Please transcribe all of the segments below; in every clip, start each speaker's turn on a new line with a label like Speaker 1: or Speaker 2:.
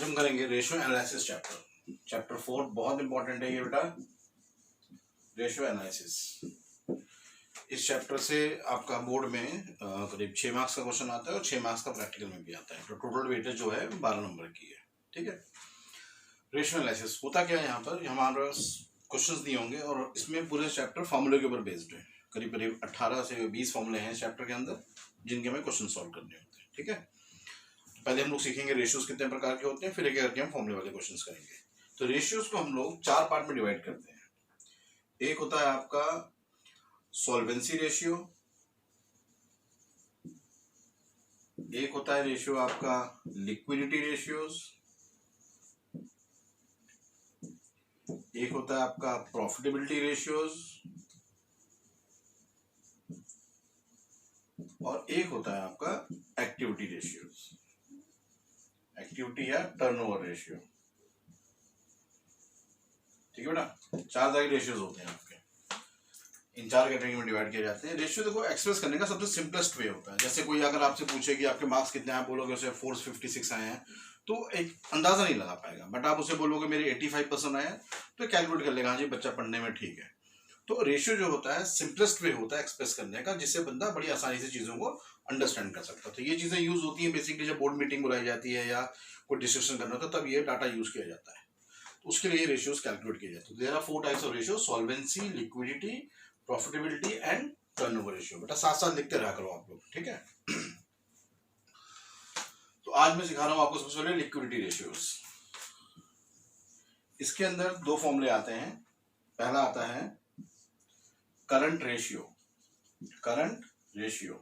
Speaker 1: आज हम करेंगे रेशियो एनालिसिस चैप्टर 4। बहुत इंपॉर्टेंट है ये बेटा, रेशियो एनालिसिस। इस चैप्टर से आपका बोर्ड में करीब 6 मार्क्स का क्वेश्चन आता है और 6 मार्क्स का प्रैक्टिकल में भी आता है। तो टोटल वेटेज जो है 12 नंबर की है। ठीक है, रेशियो एनालिसिस होता क्या है, यहाँ पर हमारे क्वेश्चंस दिए होंगे और इसमें पूरे चैप्टर फॉर्मूले के ऊपर बेस्ड है। करीब करीब 18 से 20 फॉर्मूले हैं चैप्टर के अंदर, जिनके हमें क्वेश्चन सॉल्व करने होते हैं। ठीक है, पहले हम लोग सीखेंगे रेशियोज कितने प्रकार के होते हैं, फिर एक करके हम फॉर्मूले वाले क्वेश्चंस करेंगे। तो रेशियोज को हम लोग 4 पार्ट में डिवाइड करते हैं। एक होता है आपका सॉल्वेंसी रेशियो, एक होता है रेशियो आपका लिक्विडिटी रेशियोज, एक होता है आपका प्रॉफिटेबिलिटी रेशियोज और एक होता है आपका एक्टिविटी रेशियोज, एक्टिविटी या टर्नओवर रेशियो। ठीक है बेटा, 4 तरह के रेशियोज होते हैं आपके, इन 4 कैटेगरी में डिवाइड किए जाते हैं। रेशियो देखो एक्सप्रेस करने का सबसे सिंपलेस्ट वे होता है। जैसे कोई अगर आपसे पूछे कि आपके मार्क्स कितने हैं, आप बोलोगे उसे 456 आए हैं, तो एक अंदाजा नहीं लगा पाएगा। बट आप उसे बोलोगे मेरे 85% आए हैं, तो कैलकुलेट कर लेगा, हाँ जी बच्चा पढ़ने में ठीक है। तो रेशियो जो होता है सिंपलेस्ट वे होता है एक्सप्रेस करने का, जिससे बंदा बड़ी आसानी से चीज़ों को अंडरस्टैंड कर सकता है। तो ये चीज़ें यूज होती हैं बेसिकली जब बोर्ड मीटिंग बुलाई जाती है या कोई डिस्कशन करना होता है, तब ये डाटा यूज किया जाता है। तो उसके लिए रेशियोज कैलकुलेट किए जाते हैं। There are 4 types of ratio, solvency, liquidity, profitability and turnover ratio. बेटा साथ साथ लिखते रहा करो आप लोग, ठीक है। तो आज मैं सिखा रहा हूं आपको सबसे पहले लिक्विडिटी रेशियोज। इसके अंदर 2 फॉर्मूले आते हैं। पहला आता है करंट रेशियो, करंट रेशियो।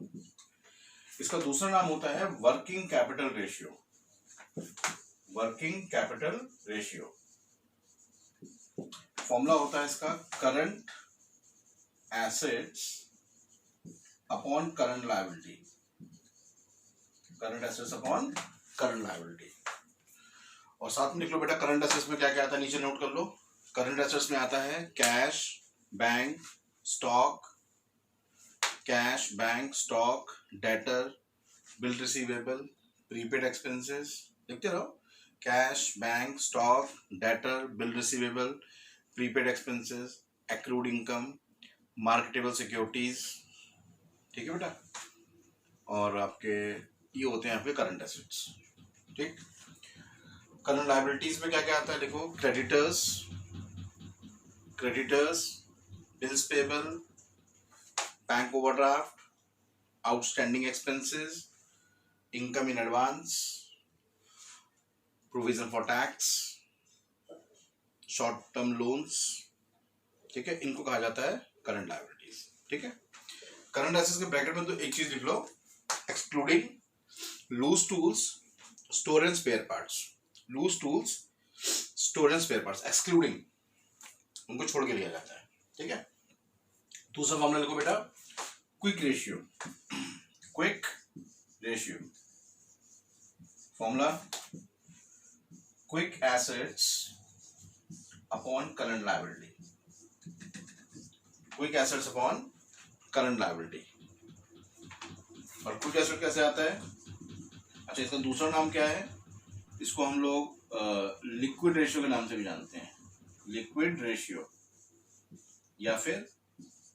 Speaker 1: इसका दूसरा नाम होता है working capital ratio, working capital ratio. Formula होता है इसका current assets upon current liability, current assets upon current liability. और साथ में लिख लो बेटा करंट एसेट्स में क्या क्या आता है, नीचे नोट कर लो। करंट एसेट्स में आता है cash, bank, stock, cash, bank, stock, debtor, bill receivable, prepaid expenses. लिखते रहो, cash, bank, stock, debtor, bill receivable, prepaid expenses, accrued income, marketable securities. ठीक है बेटा, और आपके ये होते हैं आपके करंट एसेट्स। ठीक, करंट लायबिलिटीज में क्या क्या आता है देखो, creditors, creditors, bills payable, bank overdraft, outstanding expenses, income in advance, provision for tax, short term loans. ठीक है, इनको कहा जाता है करंट लायबिलिटीज। ठीक है, करंट एसेट्स के ब्रैकेट में तो एक चीज लिख लो, excluding loose tools, store and spare parts, loose tools, store and spare parts, excluding, उनको छोड़ के लिया जाता है। ठीक है, दूसरा फॉर्मूला लिखो बेटा quick ratio, quick ratio. Formula quick assets upon current liability, quick assets upon current liability. और क्विक एसेट कैसे आता है, अच्छा इसका दूसरा नाम क्या है, इसको हम लोग लिक्विड रेशियो के नाम से भी जानते हैं, लिक्विड रेशियो या फिर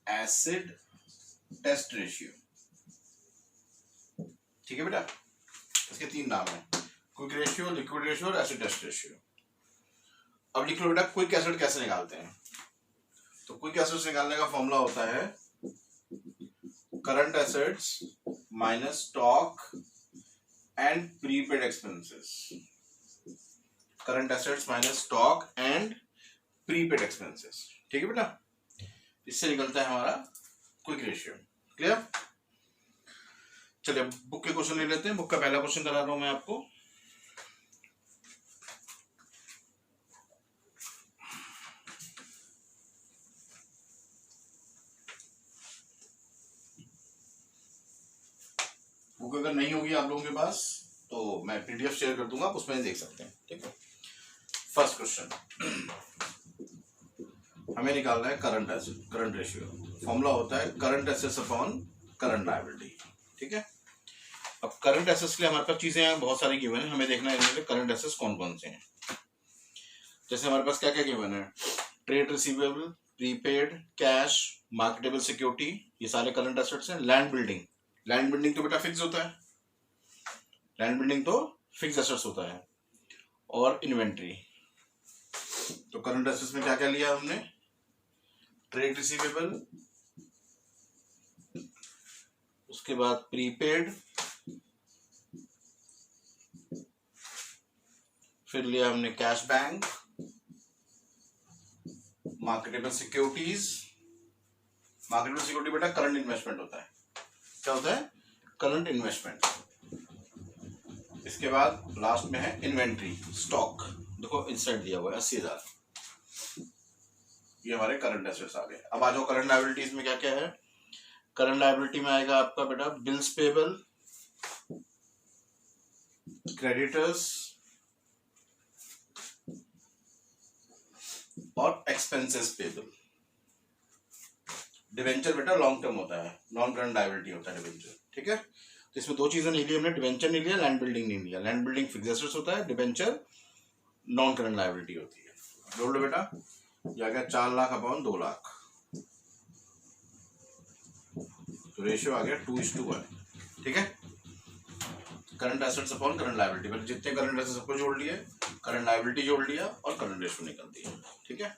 Speaker 1: एसिड टेस्ट रेशियो। ठीक है बेटा, इसके 3 नाम हैं, क्विक रेशियो, लिक्विड रेशियो और एसिड टेस्ट रेशियो। अब लिख लो बेटा क्विक एसिड कैसे निकालते हैं। तो क्विक एसिड्स निकालने का फॉर्मूला होता है current assets minus stock and prepaid expenses, current assets minus stock and prepaid expenses. ठीक है बेटा, इससे निकलता है हमारा क्विक रेशियो। क्लियर, चलिए बुक के क्वेश्चन ले लेते हैं। बुक का पहला क्वेश्चन करा रहा हूं मैं आपको। बुक अगर नहीं होगी आप लोगों के पास तो मैं पीडीएफ शेयर कर दूंगा, आप उसमें देख सकते हैं। ठीक है, फर्स्ट क्वेश्चन हमें निकालना है current asset, current ratio. Formula होता है current assets upon current liability. ठीक है, अब करंट एसेट्स के लिए हमारे पास चीजें यहाँ बहुत सारी गिवन है, हमें देखना है करंट एसेट्स कौन कौन से हैं। जैसे हमारे पास क्या क्या गिवन है, trade receivable, prepaid, cash, marketable security, ये सारे करंट एसेट्स हैं। लैंड बिल्डिंग, लैंड बिल्डिंग तो बेटा फिक्स होता है, लैंड बिल्डिंग तो फिक्स एसेट्स होता है। और इन्वेंट्री, तो करंट एसेट्स में क्या क्या लिया हमने, ट्रेड रिसीवेबल, उसके बाद प्रीपेड, फिर लिया हमने cash bank, marketable securities. Marketable security बेटा करंट इन्वेस्टमेंट होता है, क्या होता है, करंट इन्वेस्टमेंट। इसके बाद लास्ट में है इन्वेंट्री, स्टॉक, देखो इंसर्ट दिया हुआ है 80,000, ये हमारे करंट एसेट्स आ गए। अब आ जाओ करंट लायबिलिटीज में क्या क्या है। करंट लायबिलिटी में आएगा आपका बेटा बिल्स पेबल, क्रेडिटर्स और एक्सपेंसेस पेबल। डिवेंचर बेटा लॉन्ग टर्म होता है, नॉन करंट लायबिलिटी होता है डिवेंचर, ठीक है। तो इसमें दो चीजें नहीं ली हमने, डिवेंचर नहीं लिया, लैंड बिल्डिंग नहीं लिया। लैंड बिल्डिंग फिक्स्ड एसेट्स होता है, डिवेंचर नॉन करंट लायबिलिटी होती है। जोड़ लो बेटा, ये आ गया 4 लाख अपॉन 2 लाख, तो रेशियो आ गया 2:1, ठीक है। Current assets upon current liability, मतलब जितने करंट एसेट्स सबको जोड़ लिए, करंट लायबिलिटी जोड़ लिया और करंट रेशियो निकाल दिया, ठीक है।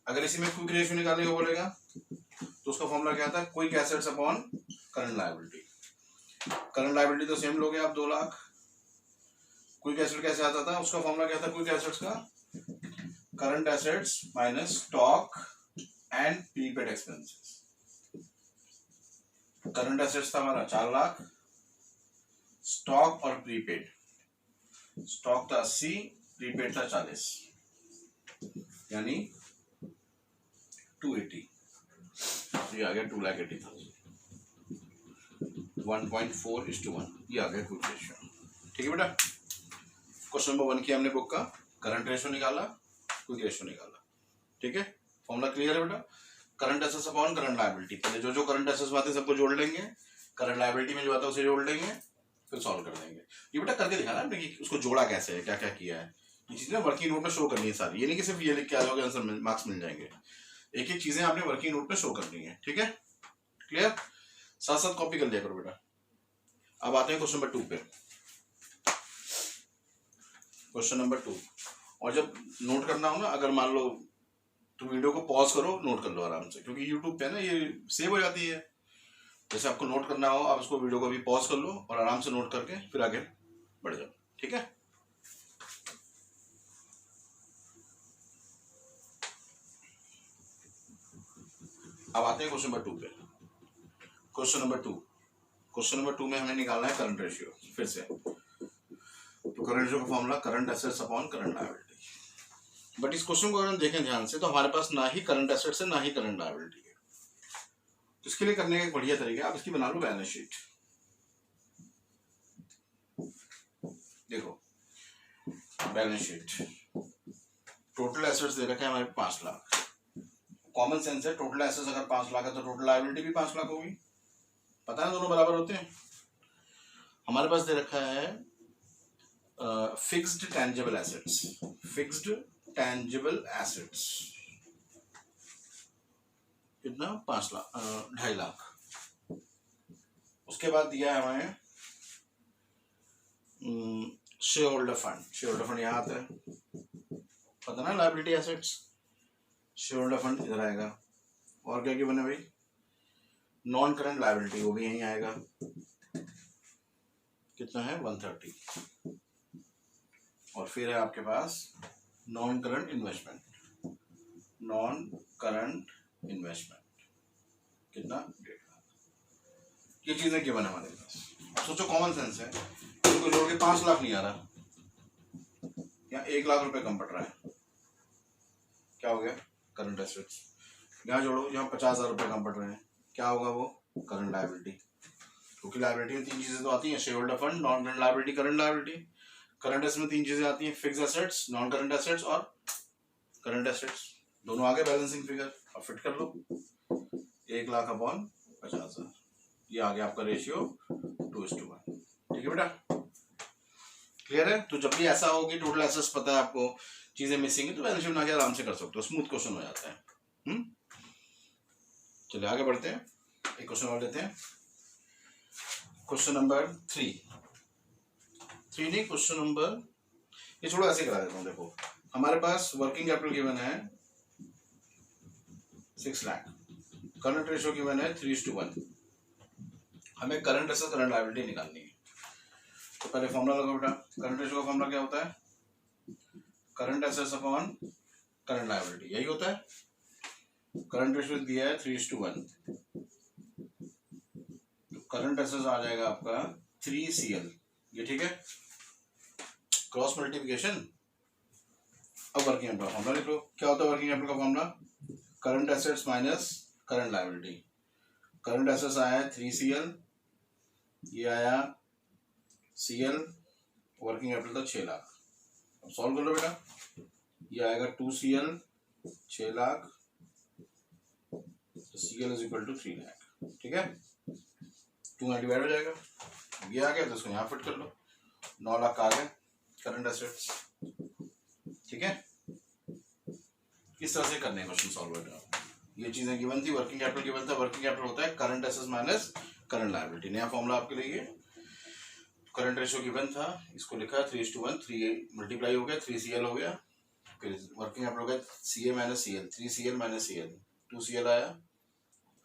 Speaker 1: अगर इसी में क्विक रेशियो निकालने को बोलेगा तो उसका फॉर्मूला क्या था, quick assets upon current liability. Current liability तो सेम लोगे आप 2 लाख, क्विक एसेट कैसे आता था, उसका फॉर्मूला क्या था क्विक एसेट्स का, current assets minus stock and prepaid expenses. Current assets था हमारा 4 लाख, स्टॉक और प्रीपेड, स्टॉक था 80, प्रीपेड था 40, यानी 280, ये आ गया 2,80,000, 1.4:1, ये आ गया क्विक रेशियो, ठीक है बेटा। क्वेश्चन नंबर 1 किया हमने बुक का, करंट रेशियो निकाला, क्विक रेशियो निकाला, ठीक है। फॉर्मूला क्लियर है बेटा, current assets upon current liability, पहले जो जो करंट एसेट्स आते हैं सबको जोड़ लेंगे, करंट लायबिलिटी में जो आता है उसे जोड़ लेंगे, फिर सॉल्व कर देंगे। ये बेटा करके दिखाना आपने कि उसको जोड़ा कैसे है, क्या क्या किया है, ये चीजें वर्किंग नोट में शो करनी है सारी, ये नहीं कि सिर्फ ये लिख के आ जाओगे आंसर मार्क्स मिल जाएंगे, एक एक चीजें आपने वर्किंग नोट में शो करनी है, ठीक है, क्लियर। साथ साथ कॉपी कर लिया करो बेटा। अब आते हैं क्वेश्चन नंबर 2 पे, क्वेश्चन नंबर 2। और जब नोट करना हो ना, अगर मान लो तो वीडियो को पॉज करो, नोट कर लो आराम से, क्योंकि यूट्यूब पे ना ये सेव हो जाती है। जैसे आपको नोट करना हो, आप इसको वीडियो को भी पॉज कर लो और आराम से नोट करके फिर आगे बढ़ जाओ, ठीक है। अब आते हैं क्वेश्चन नंबर 2 पे। क्वेश्चन नंबर 2 में हमें निकालना है करंट रेशियो, फिर से तो करंट रेशियो का formula current assets upon current liability. But इस क्वेश्चन को अगर हम देखें ध्यान से तो हमारे पास ना ही करंट एसेट्स है ना ही करंट लायबिलिटी है। तो इसके लिए करने का एक बढ़िया तरीका, आप इसकी बना लो बैलेंस शीट। देखो बैलेंस शीट, टोटल एसेट्स दे रखा है हमारे 5 लाख, कॉमन सेंस है, टोटल एसेट्स अगर 5 लाख है तो टोटल लायबिलिटी भी 5 लाख होगी, पता है दोनों बराबर होते हैं। हमारे पास दे रखा है fixed tangible assets, fixed tangible assets कितना 5 लाख 2.5 लाख। उसके बाद दिया है हमें share holder fund, share holder fund यहाँ आता है, पता ना liability assets, share holder fund इधर आएगा। और क्या क्या बने भाई, नॉन करंट लायबिलिटी वो भी यहीं आएगा, कितना है 130। और फिर है आपके पास non current investment, non current investment कितना 1.5 लाख। ये चीजें क्यों बने हमारे पास, अब सोचो कॉमन सेंस है, इनको जोड़ के 5 लाख नहीं आ रहा, यहाँ 1 लाख रुपए कम पड़ रहा है, क्या हो गया करंट एसेट्स। यहाँ जोड़ो, यहाँ 50,000 रुपए कम पड़ रहे हैं, क्या होगा वो करंट लायबिलिटी। क्योंकि लायबिलिटी में 3 चीजें तो आती हैं, share holder fund, non current liability, current liability. Current assets में 3 चीजें आती हैं, fix assets, non current assets और करंट एसेट्स, दोनों आगे बैलेंसिंग फिगर, अब फिट कर लो 1 लाख अपॉन 50,000, ये आ गया आपका रेशियो 2:1, ठीक ठीक है बेटा, क्लियर है। तो जब भी ऐसा हो कि टोटल एसेट्स पता है आपको, चीजें मिसिंग है, तो बैलेंस शीट बना के आराम से कर सकते हो, स्मूथ क्वेश्चन हो जाता है। चलिए आगे बढ़ते हैं, एक क्वेश्चन और लेते हैं। क्वेश्चन नंबर 3 नहीं, क्वेश्चन नंबर, ये छोड़ो ऐसे करा देता हूँ। देखो हमारे पास वर्किंग कैपिटल गिवन है 6 लाख, करंट रेशियो गिवन है 3:1। हमें करंट एसेट करंट लायबिलिटी निकालनी है। तो पहले फॉर्मूला लगाओ बेटा। करंट रेशियो का फॉर्मूला क्या होता है? Current assets upon current liability, यही होता है। करंट रेशियो दिया है 3:1, तो करंट एसेट्स आ जाएगा आपका 3CL, ये ठीक है, क्रॉस मल्टीप्लिकेशन। अब वर्किंग कैपिटल का फॉर्मूला लिख लो। क्या होता है वर्किंग कैपिटल का formula? Current assets minus current liability. Current assets आया है 3CL, ये आया CL, वर्किंग कैपिटल था 6 लाख। अब सॉल्व कर लो बेटा, ये आएगा 2CL 6 लाख, तो CL is equal to 3 lakh, ठीक है। 2 डिवाइड हो जाएगा, ये आ गया तो इसको यहाँ फिट कर लो, 9 लाख आ गए करंट एसेट्स, ठीक है। किस तरह से करने क्वेश्चन सॉल्व बेटा? ये चीजें गिवन थी, वर्किंग कैपिटल गिवन था। वर्किंग कैपिटल होता है current assets minus current liability. नया फॉर्मूला आपके लिए, करंट रेशियो गिवन था, इसको लिखा 3:1, 3 मल्टीप्लाई हो गया, 3CL हो गया, फिर वर्किंग कैपिटल हो गया CA minus CL, 3CL minus CL, 2CL आया,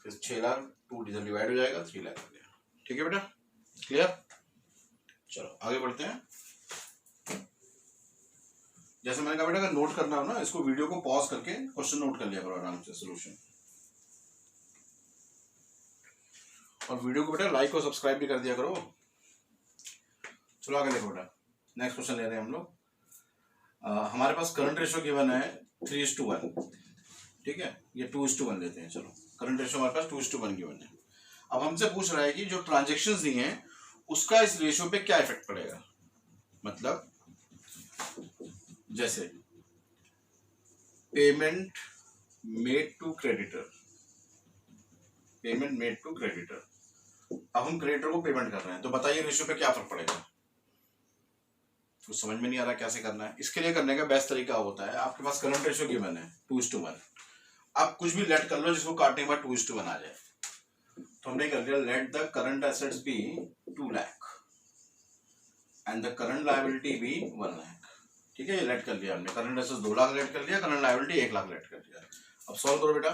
Speaker 1: फिर 6 लाख, 2 डिवाइड हो जाएगा, 3 लाख हो गया, ठीक है बेटा, क्लियर। चलो आगे बढ़ते हैं। जैसे मैंने कहा बेटा, अगर नोट करना हो ना, इसको वीडियो को पॉज करके क्वेश्चन नोट कर लिया करो आराम से, सोल्यूशन। और वीडियो को बेटा लाइक और सब्सक्राइब भी कर दिया करो। चलो आगे देखो बेटा, नेक्स्ट क्वेश्चन ले रहे हैं हम लोग। हमारे पास करंट रेशियो गिवन है 3:1, ठीक है, ये 2:1 लेते हैं। चलो करंट रेशियो हमारे पास 2:1 गिवन है। अब हमसे पूछ रहा है कि जो ट्रांजेक्शन्स दी हैं उसका इस रेशियो पे क्या इफेक्ट पड़ेगा। मतलब जैसे payment made to creditor, payment made to creditor, अब हम क्रेडिटर को पेमेंट कर रहे हैं, तो बताइए रेशियो पे क्या फर्क पड़ेगा। कुछ समझ में नहीं आ रहा कैसे करना है। इसके लिए करने का बेस्ट तरीका होता है, आपके पास करंट रेशियो गिवन है 2:1, आप कुछ भी लेट कर लो जिसको काटने के बाद 2:1 आ जाए। तो हमने कर दिया, let the current assets be 2 lakh and the current liability be 1 lakh, ठीक है। ये लेट कर लिया हमने, करंट एसेट्स 2 लाख लेट कर लिया, करंट लायबिलिटी 1 लाख लेट कर दिया। अब सॉल्व करो बेटा।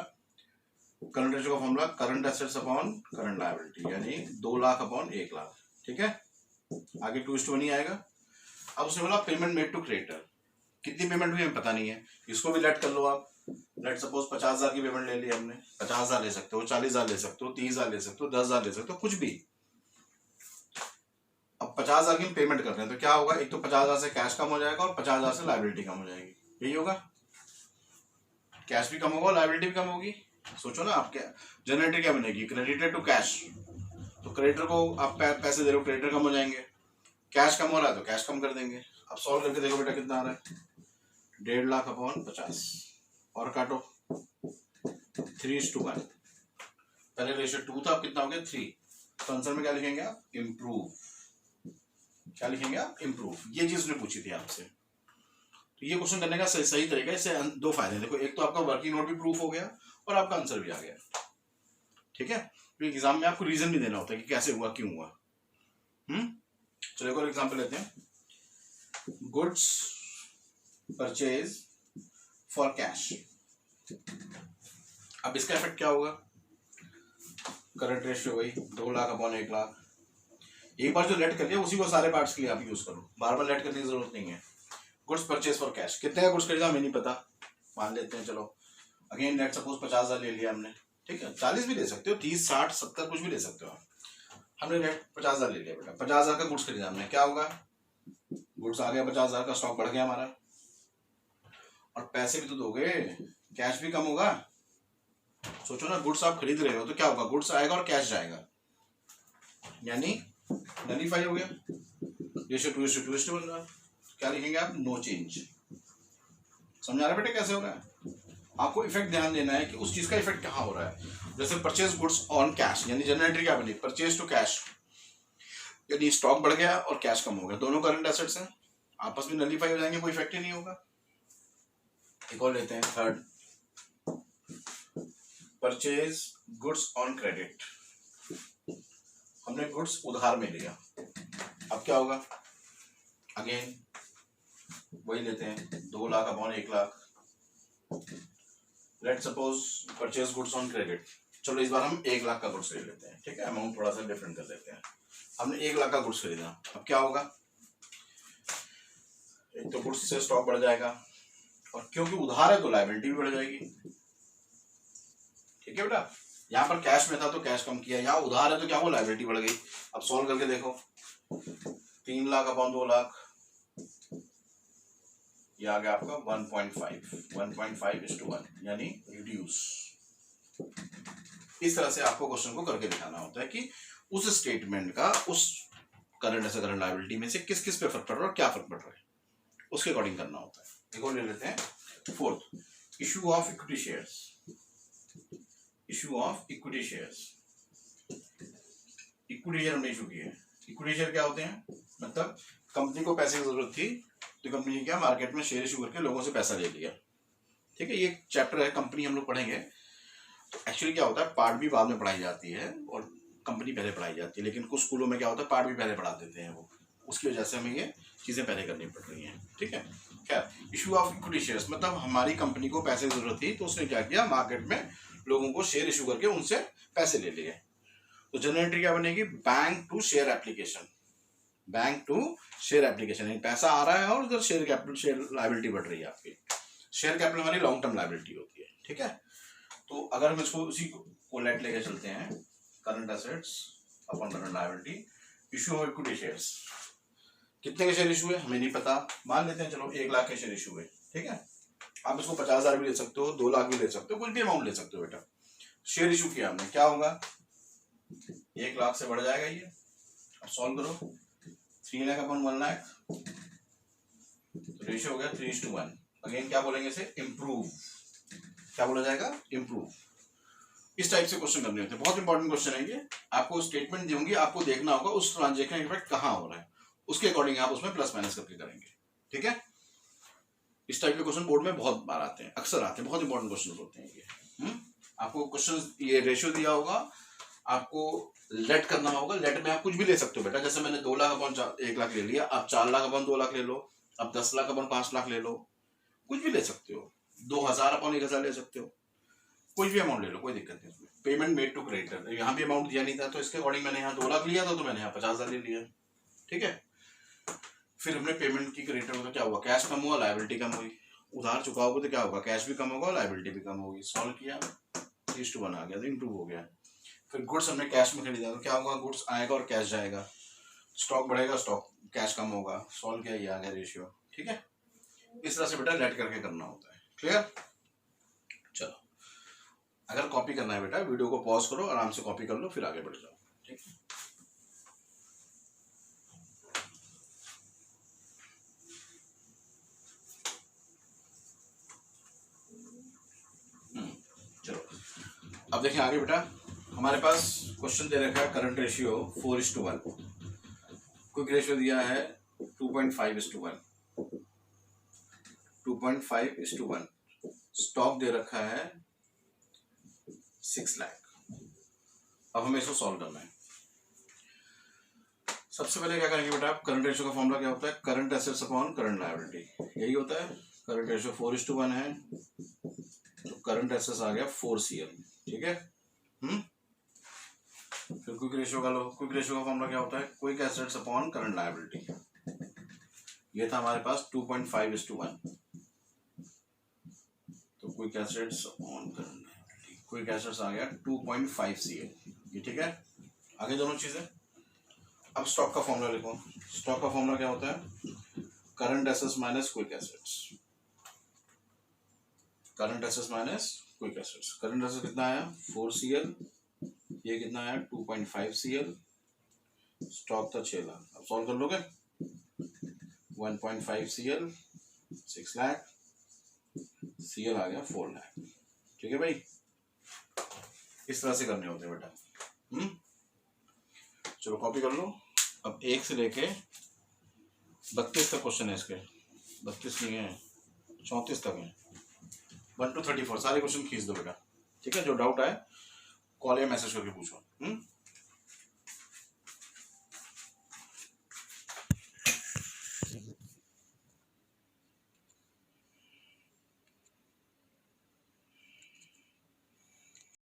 Speaker 1: करंट रेशियो का formula current assets upon current liability, यानी 2 लाख अपॉन 1 लाख, ठीक है। आगे 2:1 ही आएगा। अब उसने बोला पेमेंट मेड टू क्रेडिटर, कितनी पेमेंट हुई हमें पता नहीं है, इसको भी लेट कर लो आप। लेट सपोज 50,000 की पेमेंट ले ली हमने, 50,000 ले सकते हो, 40,000 ले सकते हो, 30,000 ले सकते हो, 10,000 ले सकते हो, कुछ भी। अब 50,000 की पेमेंट कर रहे हैं तो क्या होगा, एक तो 50,000 से कैश कम हो जाएगा और 50,000 से लायबिलिटी कम हो जाएगी, यही होगा। कैश भी कम होगा, लायबिलिटी भी कम होगी। सोचो ना, आप क्या जनरेटर क्या बनेगी, क्रेडिटर टू कैश, तो क्रेडिटर को आप पैसे दे रहे हो, क्रेडिटर कम हो जाएंगे, कैश कम हो रहा है तो कैश कम कर देंगे। अब सॉल्व करके देखो बेटा कितना आ रहा है, 1.5 लाख अपॉन 50, और काटो 3:1। पहले रेशियो 2 था, अब कितना हो गया 3, तो आंसर में क्या लिखेंगे आप, इम्प्रूव। क्या लिखेंगे आप, इम्प्रूव। ये चीज उसने पूछी थी आपसे, तो ये क्वेश्चन करने का सही तरीका। इससे 2 फायदे देखो, एक तो आपका वर्किंग नोट भी प्रूफ हो गया और आपका आंसर भी आ गया, ठीक है। तो एग्जाम में आपको रीजन भी देना होता है कि कैसे हुआ, क्यों हुआ। चलो एक और एग्जाम्पल लेते हैं, गुड्स परचेज फॉर कैश। अब इसका इफेक्ट क्या होगा, करंट रेशियो वही 2 लाख अपॉन 1 लाख। एक बार जो लेट कर लिया उसी को सारे पार्ट्स के लिए आप यूज करो, बार बार लेट करने की जरूरत नहीं है। गुड्स परचेज फॉर कैश, कितने का गुड्स खरीदा हमें नहीं पता, मान लेते हैं। चलो अगेन लेट सपोज 50,000 ले लिया हमने, ठीक है, 40 भी ले सकते हो, 30, 60, 70 कुछ भी ले सकते हो। हमने लेट 50,000 ले लिया बेटा, 50,000 का गुड्स खरीदा हमने, क्या होगा, गुड्स आ गया 50,000 का, स्टॉक बढ़ गया हमारा, और पैसे भी तो दोगे, कैश भी कम होगा। सोचो ना, गुड्स आप खरीद रहे हो तो क्या होगा, गुड्स आएगा और कैश जाएगा, यानी नलीफाई हो गया, रेशियो 2:2 बन रहा। क्या लिखेंगे आप, नो चेंज। समझा रहे बेटे कैसे हो रहा है। आपको इफेक्ट ध्यान देना है कि उस चीज का इफेक्ट कहाँ हो रहा है। जैसे परचेज गुड्स ऑन कैश, यानी जनरेटरी क्या बनी, परचेज टू कैश, यानी स्टॉक बढ़ गया और कैश कम हो गया, दोनों करंट एसेट्स हैं, आपस में नलीफाई हो जाएंगे, कोई इफेक्ट ही नहीं होगा। एक और लेते हैं, third, purchase goods on credit. हमने गुड्स उधार में लिया, अब क्या होगा, अगेन वही लेते हैं, 2 lakh upon 1 lakh. Let suppose purchase goods on credit, चलो इस बार हम 1 लाख का गुड्स ले लेते हैं, ठीक है, अमाउंट थोड़ा सा डिफरेंट कर लेते हैं। हमने 1 लाख का गुड्स खरीदा, अब क्या होगा, एक तो गुड्स से स्टॉक बढ़ जाएगा, और क्योंकि उधार है तो लायबिलिटी भी बढ़ जाएगी, ठीक है बेटा। यहाँ पर कैश में था तो कैश कम किया, यहाँ उधार है तो क्या हुआ, लायबिलिटी बढ़ गई। अब सॉल्व करके देखो, 3 लाख अपॉन 2 लाख, ये आ गया आपका 1.5 यानी रिड्यूस। इस तरह से आपको क्वेश्चन को करके दिखाना होता है कि उस स्टेटमेंट का उस करंट एसेट करंट लायबिलिटी में से किस किस पे फर्क पड़ रहा है और क्या फर्क पड़ रहा है, उसके अकॉर्डिंग करना होता है। एक और ले लेते हैं, fourth, issue of equity shares. Issue of equity shares, equity share हमने इशू किए। इक्विटी शेयर क्या होते हैं, मतलब कंपनी को पैसे की जरूरत थी तो कंपनी ने क्या, मार्केट में शेयर इशू करके लोगों से पैसा ले लिया, ठीक है। ये चैप्टर है कंपनी, हम लोग पढ़ेंगे। तो एक्चुअली क्या होता है, पार्ट भी बाद में पढ़ाई जाती है और कंपनी पहले पढ़ाई जाती है, लेकिन कुछ स्कूलों में क्या होता है, पार्ट भी पहले पढ़ा देते हैं वो, उसकी वजह से हमें ये चीज़ें पहले करनी पड़ रही हैं, ठीक है। खैर, इशू ऑफ इक्विटी शेयर्स मतलब हमारी कंपनी को पैसे की जरूरत थी तो उसने क्या किया, मार्केट में लोगों को शेयर इशू करके उनसे पैसे ले लिए। तो जनरल एंट्री क्या बनेगी, bank to share application. Bank to share application, पैसा आ रहा है और उधर शेयर कैपिटल, शेयर लायबिलिटी बढ़ रही है आपकी। शेयर कैपिटल हमारी लॉन्ग टर्म लायबिलिटी होती है, ठीक है। तो अगर हम इसको उसी को लेट लेके चलते हैं, current assets upon current liability, issue of equity shares, कितने के शेयर इशू है हमें नहीं पता, मान लेते हैं चलो 1 लाख के शेयर इशू है, ठीक है। आप इसको 50,000 भी ले सकते हो, 2 लाख भी ले सकते हो, कुछ भी अमाउंट ले सकते हो बेटा। शेयर इशू किया हमने, क्या होगा, 1 लाख से बढ़ जाएगा ये। अब सॉल्व करो, 3 लाख अपॉन 1 लाख, तो रेशियो हो गया 3:1। अगेन क्या बोलेंगे इसे, इम्प्रूव। क्या बोला जाएगा, इम्प्रूव। इस टाइप से क्वेश्चन करने होते हैं, बहुत इंपॉर्टेंट क्वेश्चन है ये। आपको स्टेटमेंट दी होंगी, आपको देखना होगा उस ट्रांजेक्शन इफेक्ट कहाँ हो रहा है, उसके अकॉर्डिंग आप उसमें प्लस माइनस करके करेंगे, ठीक है। इस टाइप के क्वेश्चन बोर्ड में बहुत बार आते हैं, अक्सर आते हैं, बहुत इंपॉर्टेंट क्वेश्चन होते हैं ये। आपको क्वेश्चन, ये रेशियो दिया होगा, आपको लेट करना होगा। लेट में आप कुछ भी ले सकते हो बेटा, जैसे मैंने 2 लाख अपॉन 1 लाख ले लिया, आप 4 लाख अपॉन 2 लाख ले लो, आप 10 लाख अपॉन 5 लाख ले लो, कुछ भी ले सकते हो, 2,000 अपॉन 1,000 ले सकते हो, कोई भी अमाउंट ले लो, कोई दिक्कत नहीं उसमें। पेमेंट मेड टू क्रेडिटर, यहाँ भी अमाउंट दिया नहीं था तो इसके अकॉर्डिंग मैंने यहाँ 2 लाख लिया था तो मैंने यहाँ 50,000 ले लिया, ठीक है। फिर हमने पेमेंट की क्रेडिटर को, तो क्या हुआ, कैश कम हुआ, लायबिलिटी कम हुई। उधार चुकाओगे तो क्या होगा, कैश भी कम होगा, लायबिलिटी भी कम होगी। सॉल्व किया, 3:1 आ गया, तो इम्प्रूव हो गया। फिर गुड्स हमने कैश में खरीदा तो क्या होगा, गुड्स आएगा और कैश जाएगा, स्टॉक बढ़ेगा, स्टॉक कैश कम होगा। सॉल्व किया, ये आ गया रेशियो, ठीक है। इस तरह से बेटा लेट करके करना होता है, क्लियर। चलो, अगर कॉपी करना है बेटा, वीडियो को पॉज करो, आराम से कॉपी कर लो, फिर आगे बढ़ जाओ, ठीक है। चलो, अब देखें आगे बेटा, हमारे पास क्वेश्चन दे रखा है करंट रेशियो 4:1, क्विक रेशियो दिया है 2.5:1, 2.5:1, स्टॉक दे रखा है 6 लाख। अब हमें इसको सॉल्व करना है। सबसे पहले क्या करेंगे बेटा, करंट रेशियो का फॉर्मूला क्या होता है, current assets upon current liability, यही होता है। करंट रेशियो 4:1 है, तो करंट एसेट्स आ गया 4CL, ठीक है। फिर क्विक रेशियो का लो, क्विक रेशियो का फॉर्मूला क्या होता है, quick assets upon current liability, ये था हमारे पास 2.5:1, तो quick assets upon current liability, quick assets आ गया 2.5CL, ये ठीक है। आगे दोनों चीजें। अब स्टॉक का फॉर्मूला लिखो, स्टॉक का फॉर्मूला क्या होता है, current assets minus quick assets, current assets minus quick assets. Current assets कितना आया 4CL, ये कितना आया 2.5CL, स्टॉक था 6 लाख। अब सॉल्व कर लोगे, 1.5CL 6 लाख, CL आ गया 4 लाख, ठीक है भाई। इस तरह से करने होते हैं बेटा। चलो कॉपी कर लो, अब 1 से लेके 32 तक क्वेश्चन है इसके, 32 नहीं है 34 तक है, 1 to 34 सारे क्वेश्चन खींच दो बेटा, ठीक है। जो डाउट आए कॉल या मैसेज करके पूछो।